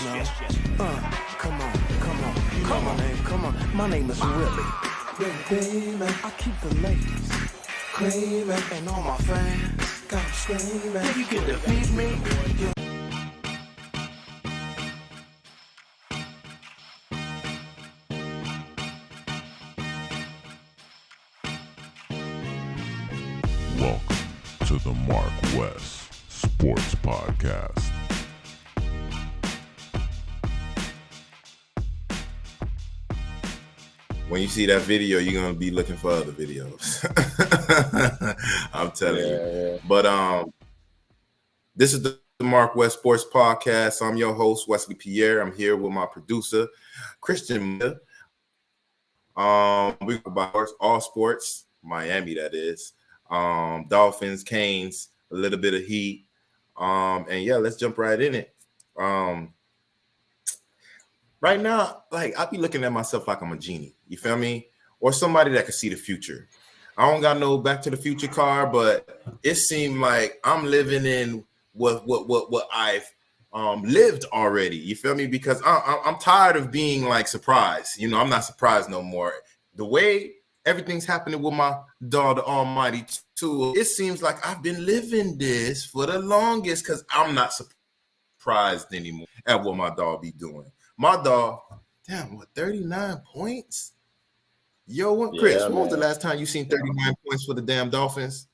Come on. My name is Willie. I keep the ladies screaming, and all my fans got screaming. You can defeat me. Welcome to the MarcWes Sports Podcast. When you see that video, you're gonna be looking for other videos. I'm telling you. Yeah. But this is the MarcWes Sports Podcast. I'm your host, Wesley Pierre. I'm here with my producer, Christian. We talk about all sports, Miami, that is. Dolphins, Canes, a little bit of Heat. And yeah, let's jump right in it. Right now, like, I be looking at myself like I'm a genie, you feel me? Or somebody that can see the future. I don't got no Back to the Future car, but it seemed like I'm living in what I've lived already, you feel me? Because I'm tired of being like surprised. You know, I'm not surprised no more. The way everything's happening with my dog, the Almighty Tool, it seems like I've been living this for the longest because I'm not surprised anymore at what my dog be doing. My dog, damn, 39 points? Yo, Chris, when was the last time you seen 39 points for the damn Dolphins?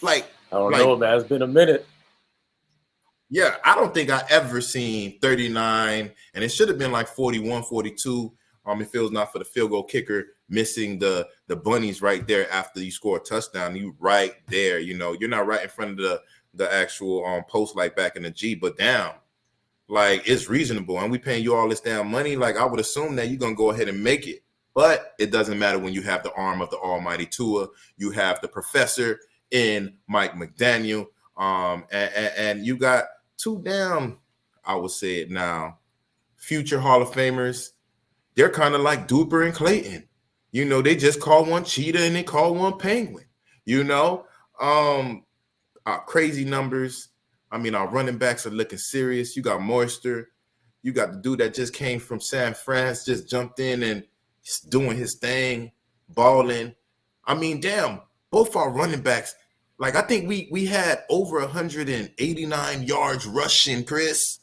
Like, I don't know, man. It's been a minute. Yeah, I don't think I ever seen 39, and it should have been like 41, 42. If it was not for the field goal kicker missing the bunnies right there after you score a touchdown. You right there, you know, you're not right in front of the actual post like back in the G, but damn. Like, it's reasonable, and we paying you all this damn money. Like, I would assume that you're going to go ahead and make it. But it doesn't matter when you have the arm of the almighty Tua. You have the professor in Mike McDaniel. And you got two damn, I would say it now, future Hall of Famers. They're kind of like Duper and Clayton. You know, they just call one cheetah and they call one penguin. You know, crazy numbers. I mean, our running backs are looking serious. You got Moister. You got the dude that just came from San Fran, just jumped in and doing his thing, balling. I mean, damn, both our running backs. Like, I think we had over 189 yards rushing, Chris.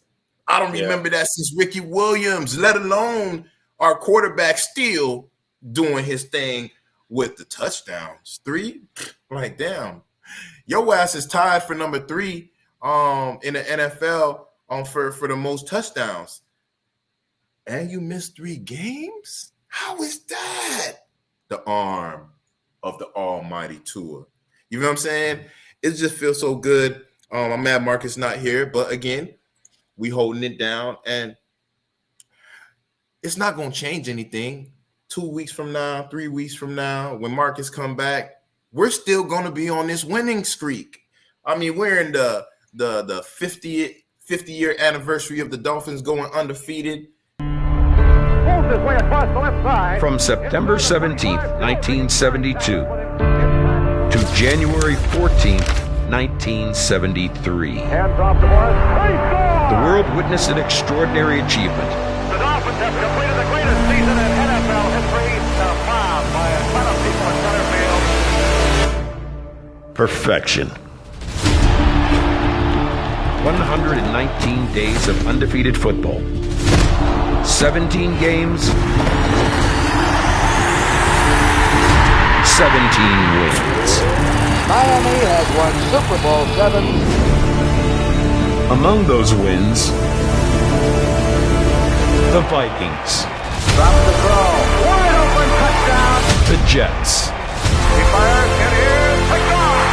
I don't remember that since Ricky Williams, let alone our quarterback still doing his thing with the touchdowns. 3? Like, damn. Your ass is tied for number 3. In the NFL for the most touchdowns, and you missed 3 games. How is that? The arm of the almighty Tua. You know what I'm saying? It just feels so good. I'm mad Marcus not here, but again, we holding it down, and it's not gonna change anything. 2 weeks from now, 3 weeks from now, when Marcus come back, we're still gonna be on this winning streak. I mean, we're in the 50-year anniversary of the Dolphins going undefeated. From September 17th, 1972 to January 14th, 1973. The world witnessed an extraordinary achievement. The Dolphins have completed the greatest season in NFL history. Top 5 by a ton of people in center field. Perfection. 119 days of undefeated football. 17 games. 17 wins. Miami has won Super Bowl 7. Among those wins, the Vikings. Drop the throw. Wide open touchdown. The Jets. He fires, and here's the goal.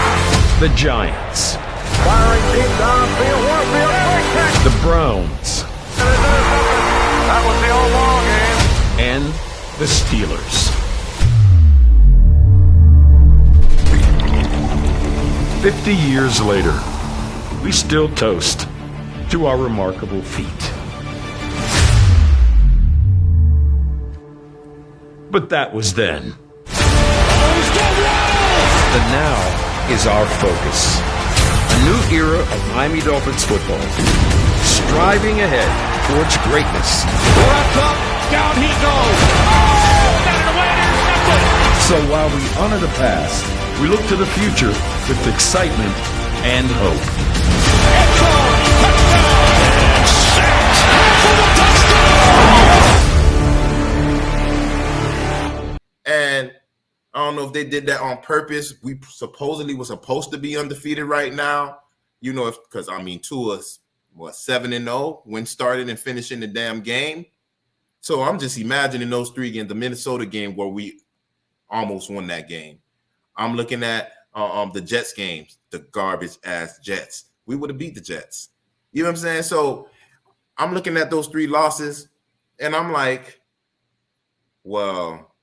The Giants. Firing deep downfield, Warfield, quick catch. The Browns. That was the old ball game. And the Steelers. 50 years later, we still toast to our remarkable feat. But that was then. The now is our focus. A new era of Miami Dolphins football. Striving ahead towards greatness. We're up top, down he goes. Oh, got it away, intercepted. So while we honor the past, we look to the future with excitement and hope. And I don't know if they did that on purpose. We supposedly were supposed to be undefeated right now. You know, because Tua's 7-0 when starting and finishing the damn game. So I'm just imagining those three games, the Minnesota game where we almost won that game. I'm looking at the Jets games, the garbage ass Jets. We would have beat the Jets. You know what I'm saying? So I'm looking at those three losses, and I'm like, well,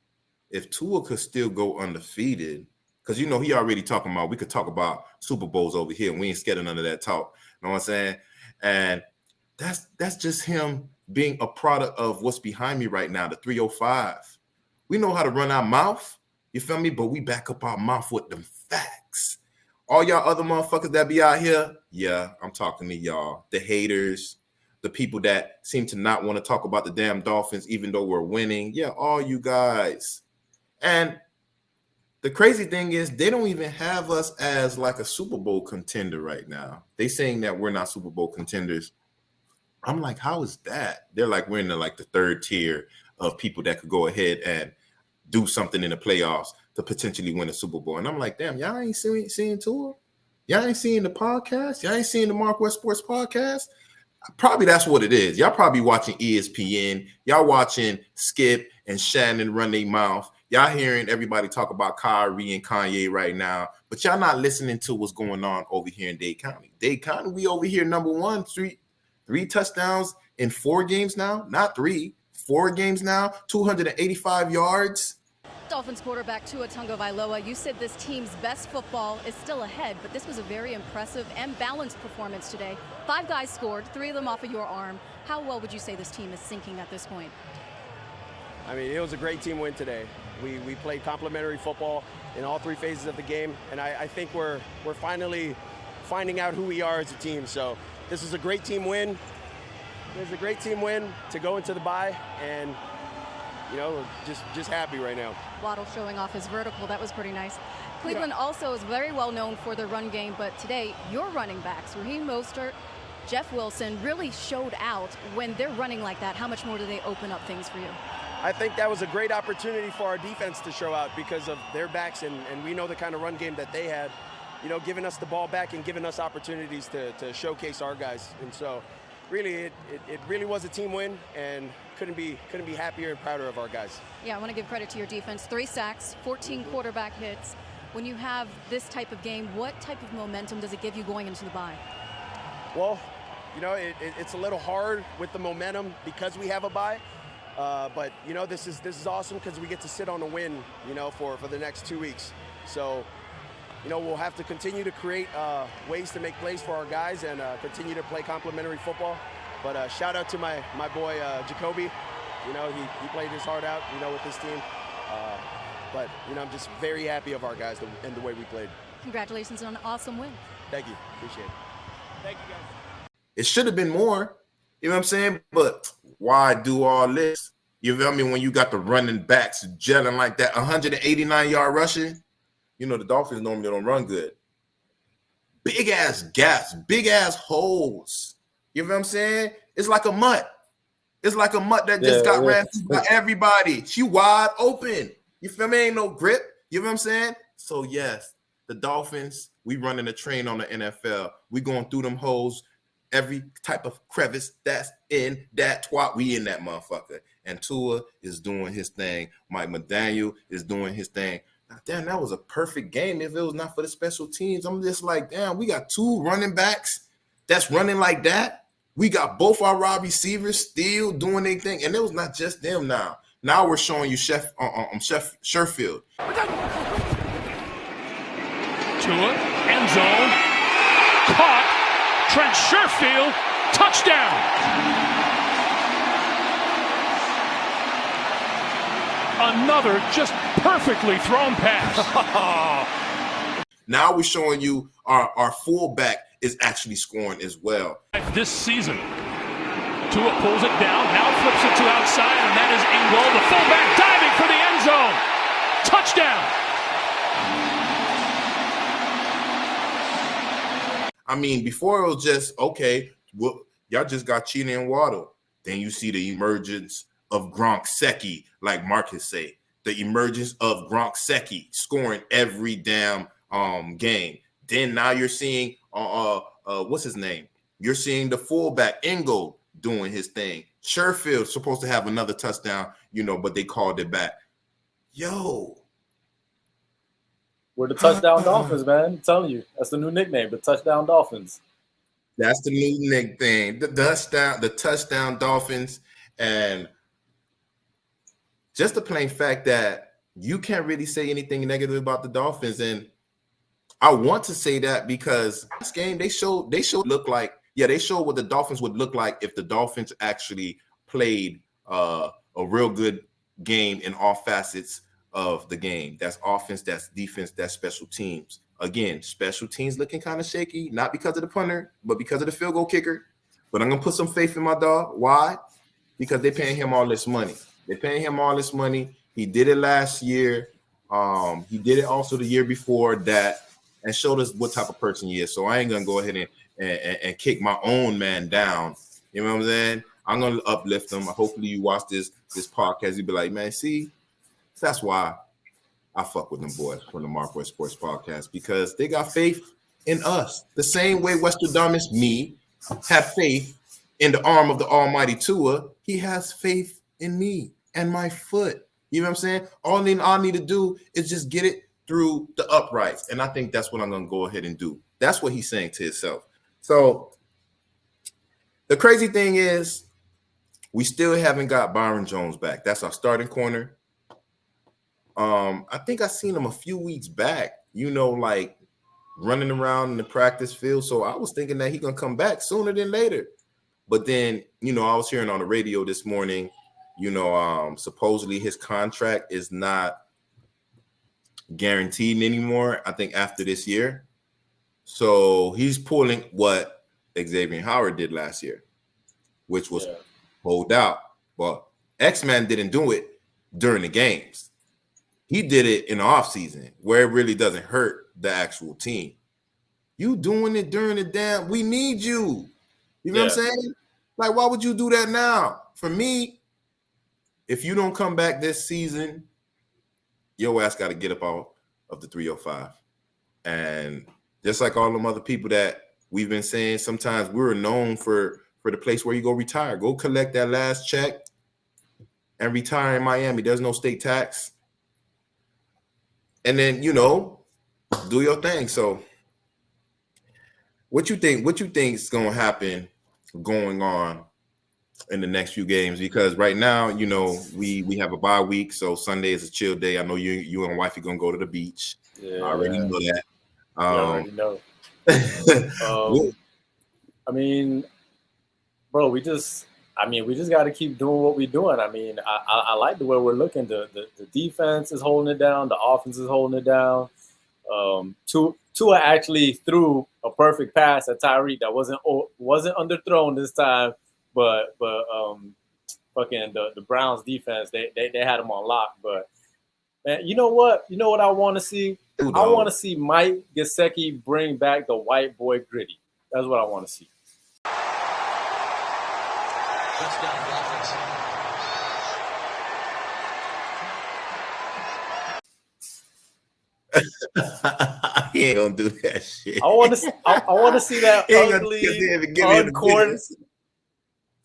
if Tua could still go undefeated, because he already talking about, we could talk about Super Bowls over here, and we ain't scared of none of that talk. You know what I'm saying? And that's just him being a product of what's behind me right now, the 305. We know how to run our mouth, you feel me? But we back up our mouth with them facts. All y'all other motherfuckers that be out here, yeah, I'm talking to y'all. The haters, the people that seem to not want to talk about the damn Dolphins, even though we're winning. Yeah, all you guys. And the crazy thing is they don't even have us as like a Super Bowl contender right now. They saying that we're not Super Bowl contenders. I'm like, how is that? They're like, we're in the third tier of people that could go ahead and do something in the playoffs to potentially win a Super Bowl. And I'm like, damn, y'all ain't seeing Tua? Y'all ain't seeing the podcast? Y'all ain't seeing the MarcWes Sports Podcast? Probably that's what it is. Y'all probably watching ESPN. Y'all watching Skip and Shannon run their mouth. Y'all hearing everybody talk about Kyrie and Kanye right now, but y'all not listening to what's going on over here in Dade County. Dade County, we over here number one, three touchdowns in 4 games now. Not 3, 4 games now, 285 yards. Dolphins quarterback Tua Tagovailoa, you said this team's best football is still ahead, but this was a very impressive and balanced performance today. 5 guys scored, 3 of them off of your arm. How well would you say this team is sinking at this point? I mean, it was a great team win today. We played complementary football in all 3 phases of the game, and I think we're finally finding out who we are as a team. So this is a great team win. It's a great team win to go into the bye, and we're just happy right now. Waddle showing off his vertical, that was pretty nice. Cleveland also is very well known for their run game, but today your running backs, Raheem Mostert, Jeff Wilson, really showed out. When they're running like that, how much more do they open up things for you? I think that was a great opportunity for our defense to show out because of their backs, and we know the kind of run game that they had, giving us the ball back and giving us opportunities to showcase our guys. And so really, it really was a team win, and couldn't be happier and prouder of our guys. Yeah, I want to give credit to your defense. 3 sacks, 14 quarterback hits. When you have this type of game, what type of momentum does it give you going into the bye? Well, it's a little hard with the momentum because we have a bye. But this is awesome because we get to sit on a win, for the next 2 weeks. So, we'll have to continue to create ways to make plays for our guys and continue to play complementary football. But shout out to my boy Jacoby. He played his heart out, with this team. But I'm just very happy of our guys and the way we played. Congratulations on an awesome win. Thank you. Appreciate it. Thank you, guys. It should have been more. You know what I'm saying? But why do all this? You feel me? When you got the running backs gelling like that, 189-yard rushing, the Dolphins normally don't run good. Big ass gaps, big ass holes. You know what I'm saying? It's like a mutt. It's like a mutt that just got ran through by everybody. She wide open. You feel me? Ain't no grip. You know what I'm saying? So yes, the Dolphins, we running a train on the NFL. We going through them holes. Every type of crevice that's in that twat, we in that motherfucker. And Tua is doing his thing. Mike McDaniel is doing his thing. Now, damn, that was a perfect game if it was not for the special teams. I'm just like, damn, we got 2 running backs that's running like that. We got both our wide receivers still doing their thing. And it was not just them now. Now we're showing you Chef Sherfield. Tua, end zone, caught. Trent Sherfield, touchdown. Another just perfectly thrown pass. Now we're showing you our fullback is actually scoring as well. This season, Tua pulls it down, now flips it to outside, and that is Ingold, the fullback, diving for the end zone. Touchdown. I mean, before it was just, okay, well, y'all just got Cheetah and Waddle. Then you see the emergence of Gronkowski, like Marcus say. The emergence of Gronkowski scoring every damn game. Then now you're seeing, what's his name? You're seeing the fullback, Ingold, doing his thing. Sherfield's supposed to have another touchdown, but they called it back. Yo. We're the touchdown Dolphins, man. I'm telling you. That's the new nickname, the touchdown Dolphins. That's the new nickname. The touchdown Dolphins. And just the plain fact that you can't really say anything negative about the Dolphins. And I want to say that because this game, they showed what the Dolphins would look like if the Dolphins actually played a real good game in all facets of the game. That's offense, that's defense, that's special teams. Again, special teams looking kind of shaky, not because of the punter, but because of the field goal kicker. But I'm going to put some faith in my dog. Why? Because they're paying him all this money. He did it last year. He did it also the year before that and showed us what type of person he is. So I ain't going to go ahead and kick my own man down. You know what I'm saying? I'm going to uplift him. Hopefully you watch this podcast. You'll be like, man, see, that's why I fuck with them boys from the MarcWes Sports Podcast, because they got faith in us. The same way Westradamus, me, have faith in the arm of the almighty Tua, he has faith in me and my foot. You know what I'm saying? All I need to do is just get it through the uprights. And I think that's what I'm going to go ahead and do. That's what he's saying to himself. So the crazy thing is we still haven't got Byron Jones back. That's our starting corner. I think I seen him a few weeks back, like running around in the practice field. So I was thinking that he's going to come back sooner than later. But then, I was hearing on the radio this morning, supposedly his contract is not guaranteed anymore, I think, after this year. So he's pulling what Xavier Howard did last year, which was hold out. But X-Man didn't do it during the games. He did it in the offseason where it really doesn't hurt the actual team. You doing it during the damn, we need you. You know what I'm saying? Like, why would you do that now? For me, if you don't come back this season, your ass got to get up out of the 305. And just like all them other people that we've been saying, sometimes we're known for the place where you go retire. Go collect that last check and retire in Miami. There's no state tax. And then, do your thing. So what you think is going to happen going on in the next few games? Because right now, we have a bye week. So Sunday is a chill day. I know you and wifey going to go to the beach. Yeah, I already know that. I already know. I mean, bro, we just got to keep doing what we're doing. I mean, I like the way we're looking. The defense is holding it down. The offense is holding it down. Tua actually threw a perfect pass at Tyreek that wasn't underthrown this time, but fucking the Browns defense, they had him on lock. But man, you know what I want to see? I want to see Mike Gesicki bring back the white boy gritty. That's what I want to see. Touchdown Dolphins. He ain't gonna do that shit. I want to see that ugly uncoordinated.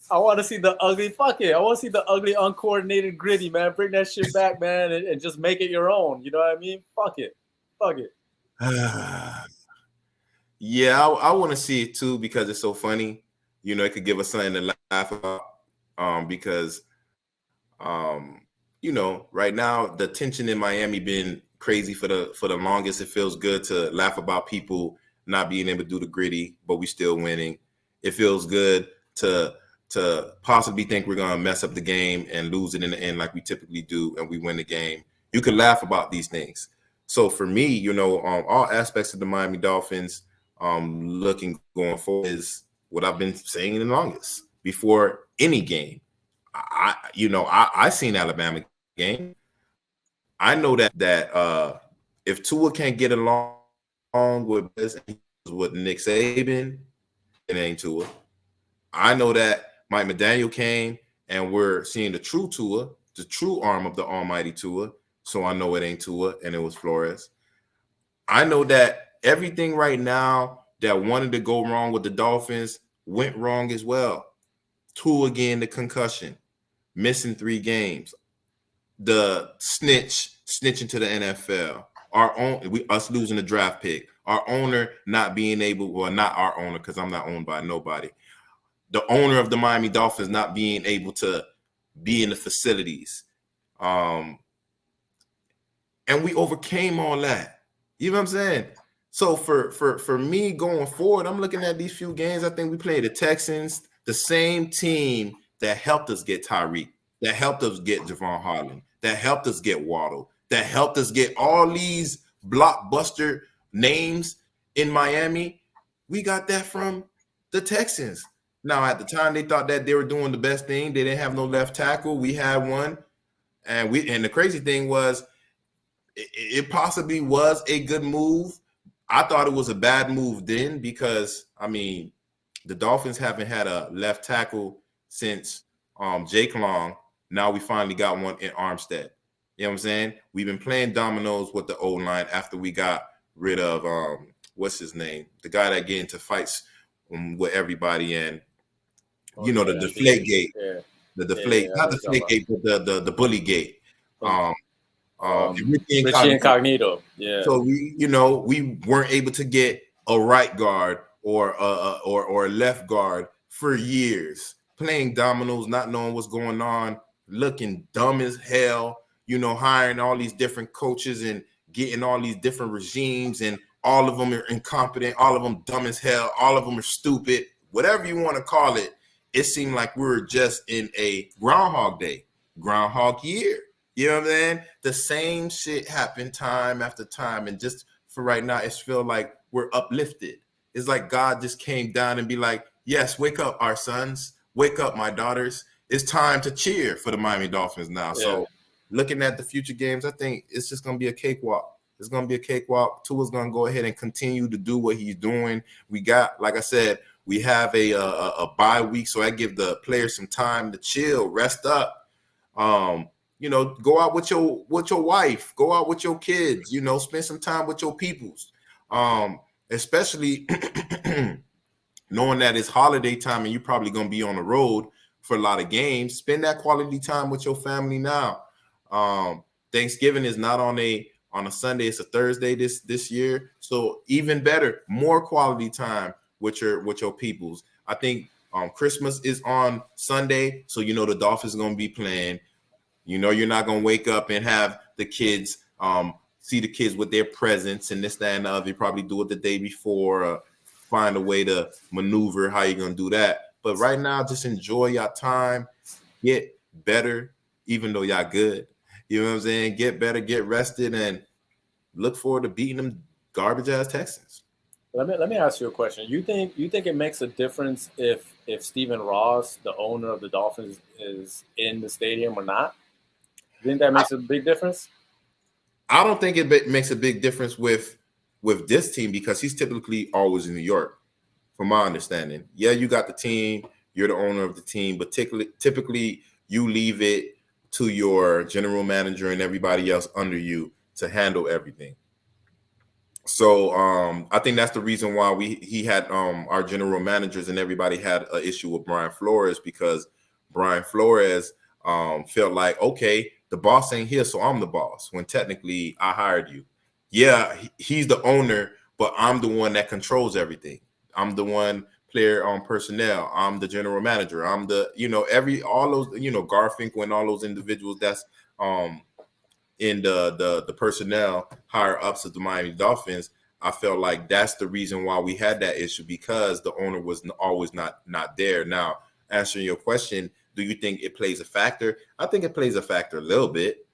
I want to see the ugly. Fuck it. I want to see the ugly uncoordinated gritty, man. Bring that shit back, man, and just make it your own. You know what I mean? Fuck it. Yeah, I want to see it too because it's so funny. It could give us something to laugh about. Because right now the tension in Miami been crazy for the longest. It feels good to laugh about people not being able to do the gritty, but we still winning. It feels good to possibly think we're gonna mess up the game and lose it in the end like we typically do, and we win the game. You can laugh about these things. So for me, all aspects of the Miami Dolphins looking going forward is what I've been saying the longest. Before any game. I seen Alabama game. I know that if Tua can't get along with Nick Saban, it ain't Tua. I know that Mike McDaniel came and we're seeing the true Tua, the true arm of the almighty Tua. So I know it ain't Tua and it was Flores. I know that everything right now that wanted to go wrong with the Dolphins went wrong as well. Tua again, the concussion, missing 3 games, the snitching to the NFL, us losing the draft pick, our owner not being able, well, not our owner because I'm not owned by nobody. The owner of the Miami Dolphins not being able to be in the facilities. And we overcame all that. You know what I'm saying? So for me going forward, I'm looking at these few games. I think we played the Texans, the same team that helped us get Tyreek, that helped us get Javon Holland, that helped us get Waddle, that helped us get all these blockbuster names in Miami. We got that from the Texans. Now, at the time, they thought that they were doing the best thing. They didn't have no left tackle. We had one. And the crazy thing was, it possibly was a good move. I thought it was a bad move then because, I mean, the Dolphins haven't had a left tackle since Jake Long. Now we finally got one in Armstead. You know what I'm saying? We've been playing dominoes with the O-line after we got rid of, what's his name? The guy that get into fights with everybody and, the deflate gate. Yeah. The deflate, not the deflate gate, but the bully gate. Richie Incognito. Yeah. So we weren't able to get a right guard or a left guard for years, playing dominoes, not knowing what's going on, looking dumb as hell, hiring all these different coaches and getting all these different regimes, and all of them are incompetent, all of them dumb as hell, all of them are stupid, whatever you want to call it. It seemed like we were just in a Groundhog year. You know what I'm saying? The same shit happened time after time. And just for right now, it feels like we're uplifted. It's like God just came down and be like, yes, wake up, our sons. Wake up, my daughters. It's time to cheer for the Miami Dolphins now. Yeah. So looking at the future games, I think it's just going to be a cakewalk. It's going to be a cakewalk. Tua's going to go ahead and continue to do what he's doing. We got, like I said, we have a bye week, so I give the players some time to chill, rest up. Go out with your wife, go out with your kids, spend some time with your peoples. Especially knowing that it's holiday time and you're probably going to be on the road for a lot of games. Spend that quality time with your family now. Thanksgiving is not on a Sunday, it's a Thursday this year. So even better, more quality time with your peoples. I think Christmas is on Sunday, so the Dolphins are going to be playing. You're not going to wake up and have the kids see the kids with their presents and this, that, and the other. You probably do it the day before, find a way to maneuver how you're going to do that. But right now, just enjoy your time, get better, even though y'all good. You know what I'm saying? Get better, get rested, and look forward to beating them garbage-ass Texans. Let me ask you a question. You think it makes a difference if Stephen Ross, the owner of the Dolphins, is in the stadium or not? You think that makes a big difference? I don't think it makes a big difference with this team because he's typically always in New York, from my understanding. Yeah, you got the team, you're the owner of the team, but typically you leave it to your general manager and everybody else under you to handle everything. So I think that's the reason why he had our general managers and everybody had an issue with Brian Flores, because Brian Flores felt like, okay, the boss ain't here, so I'm the boss, when technically I hired you. Yeah, he's the owner, but I'm the one that controls everything. I'm the one player on personnel. I'm the general manager. I'm the, all those, Garfinkel and all those individuals that's in the personnel higher ups of the Miami Dolphins. I felt like that's the reason why we had that issue, because the owner was always not there. Now, answering your question, do you think it plays a factor? I think it plays a factor a little bit,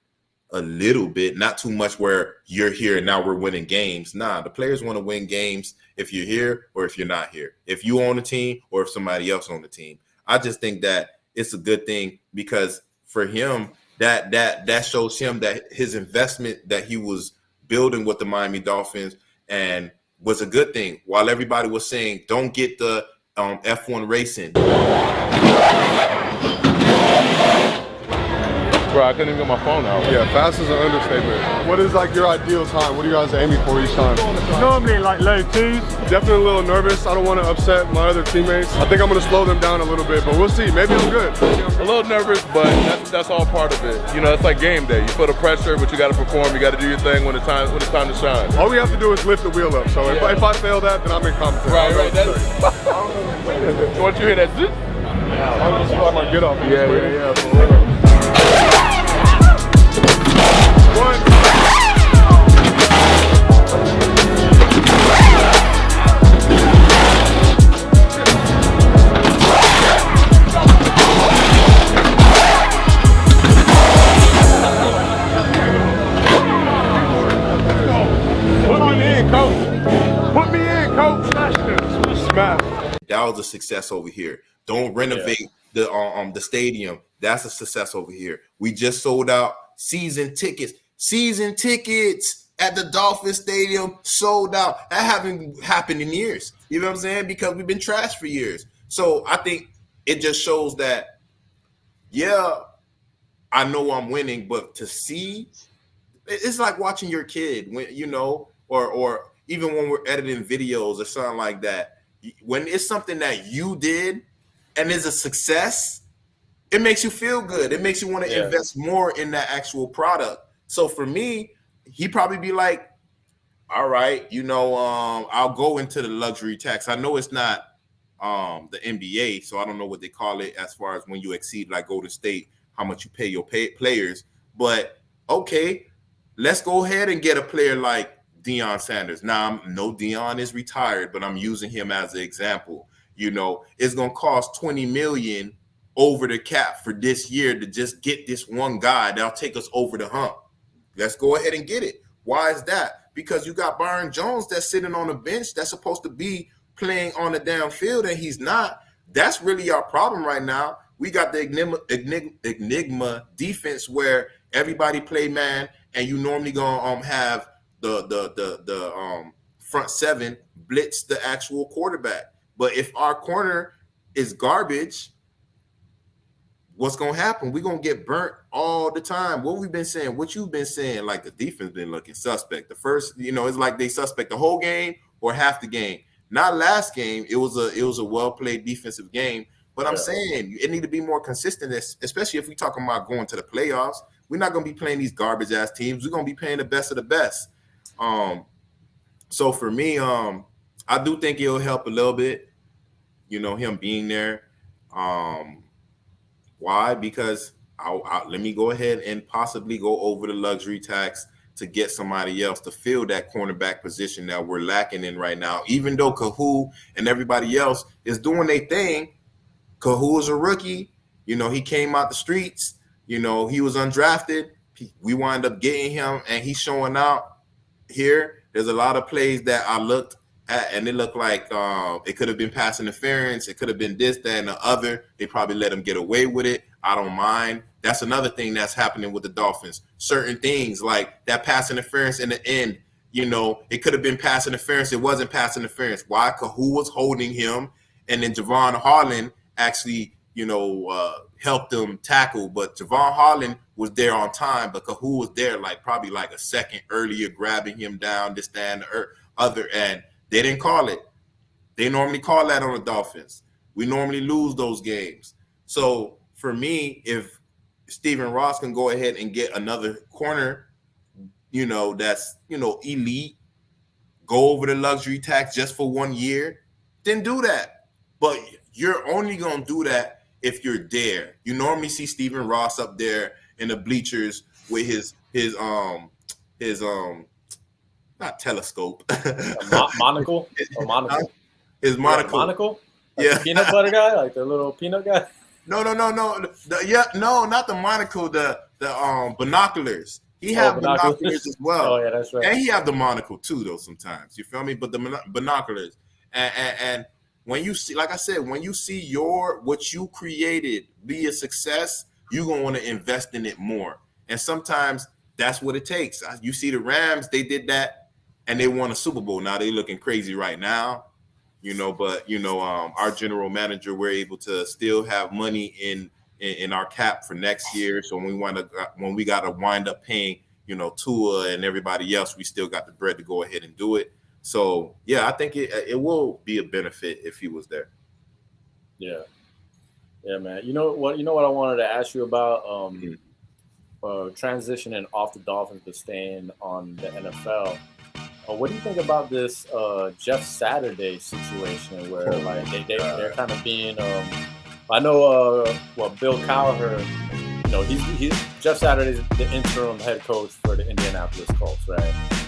not too much where you're here and now we're winning games. Nah, the players want to win games if you're here or if you're not here, if you own the team or if somebody else on the team. I just think that it's a good thing, because for him, that shows him that his investment that he was building with the Miami Dolphins and was a good thing. While everybody was saying, don't get the F1 racing. Bro, I couldn't even get my phone out. Yeah, fast is an understatement. What is like your ideal time? What are you guys aiming for each time? Normally like low 2s. Definitely a little nervous. I don't want to upset my other teammates. I think I'm going to slow them down a little bit, but we'll see. Maybe I'm good. A little nervous, but that's all part of it. You know, it's like game day. You feel the pressure, but you got to perform. You got to do your thing when it's time to shine. All we have to do is lift the wheel up. So if I fail that, then I'm incompetent. Right. Once you hear that, I'm just like my get off. Yeah. For real. That was a success over here. Don't renovate the stadium. That's a success over here. We just sold out season tickets. Season tickets at the Dolphins Stadium sold out. That haven't happened in years. You know what I'm saying? Because we've been trashed for years. So I think it just shows that, I know I'm winning, but to see, it's like watching your kid when, or even when we're editing videos or something like that. When it's something that you did and is a success, it makes you feel good. It makes you want to invest more in that actual product. So for me, he'd probably be like, all right, I'll go into the luxury tax. I know it's not the NBA, so I don't know what they call it as far as when you exceed like Golden State, how much you pay your players. But okay, let's go ahead and get a player like Deion Sanders. Now, no, Deion is retired, but I'm using him as an example. It's going to cost $20 million over the cap for this year to just get this one guy that'll take us over the hump. Let's go ahead and get it. Why is that? Because you got Byron Jones that's sitting on the bench that's supposed to be playing on the damn field, and he's not. That's really our problem right now. We got the enigma defense where everybody play man, and you normally gonna have the front seven blitz the actual quarterback. But if our corner is garbage, what's going to happen? We're going to get burnt all the time. What we've been saying, what you've been saying, like the defense been looking suspect. The first, it's like they suspect the whole game or half the game. Not last game. It was a well-played defensive game. But I'm saying it need to be more consistent, especially if we're talking about going to the playoffs. We're not going to be playing these garbage-ass teams. We're going to be playing the best of the best. So for me, I do think it'll help a little bit, him being there. Why? Because let me go ahead and possibly go over the luxury tax to get somebody else to fill that cornerback position that we're lacking in right now. Even though Kahu and everybody else is doing their thing, Kahu is a rookie. He came out the streets. He was undrafted. We wind up getting him, and he's showing out here. There's a lot of plays that I looked at, and it looked like it could have been pass interference. It could have been this, that, and the other. They probably let him get away with it. I don't mind. That's another thing that's happening with the Dolphins. Certain things like that pass interference in the end, it could have been pass interference. It wasn't pass interference. Why? Kahu was holding him, and then Javon Holland actually, helped them tackle. But Javon Holland was there on time, but Kahu was there probably a second earlier, grabbing him down, this, that, and the other, and they didn't call it. They normally call that on the Dolphins. We normally lose those games. So for me, if Stephen Ross can go ahead and get another corner, that's, elite, go over the luxury tax just for 1 year, then do that. But you're only going to do that if you're there. You normally see Stephen Ross up there in the bleachers with his not telescope. Monocle? Monocle? His monocle. Monocle? Yeah. The peanut butter guy? Like the little peanut guy? No. No, not the monocle, the binoculars. He have binoculars as well. Oh, yeah, that's right. And he have the monocle too, though, sometimes. You feel me? But the binoculars. And when you see, like I said, when you see what you created be a success, you're gonna want to invest in it more. And sometimes that's what it takes. You see the Rams, they did that and they won a Super Bowl. Now they looking crazy right now, but our general manager, we're able to still have money in our cap for next year. So when we got to wind up paying, Tua and everybody else, we still got the bread to go ahead and do it. So yeah, I think it will be a benefit if he was there. Yeah, man. You know what I wanted to ask you about? Transitioning off the Dolphins but staying on the NFL. What do you think about this Jeff Saturday situation where they're kind of being? I know Bill Cowher. He's Jeff Saturday's the interim head coach for the Indianapolis Colts, right?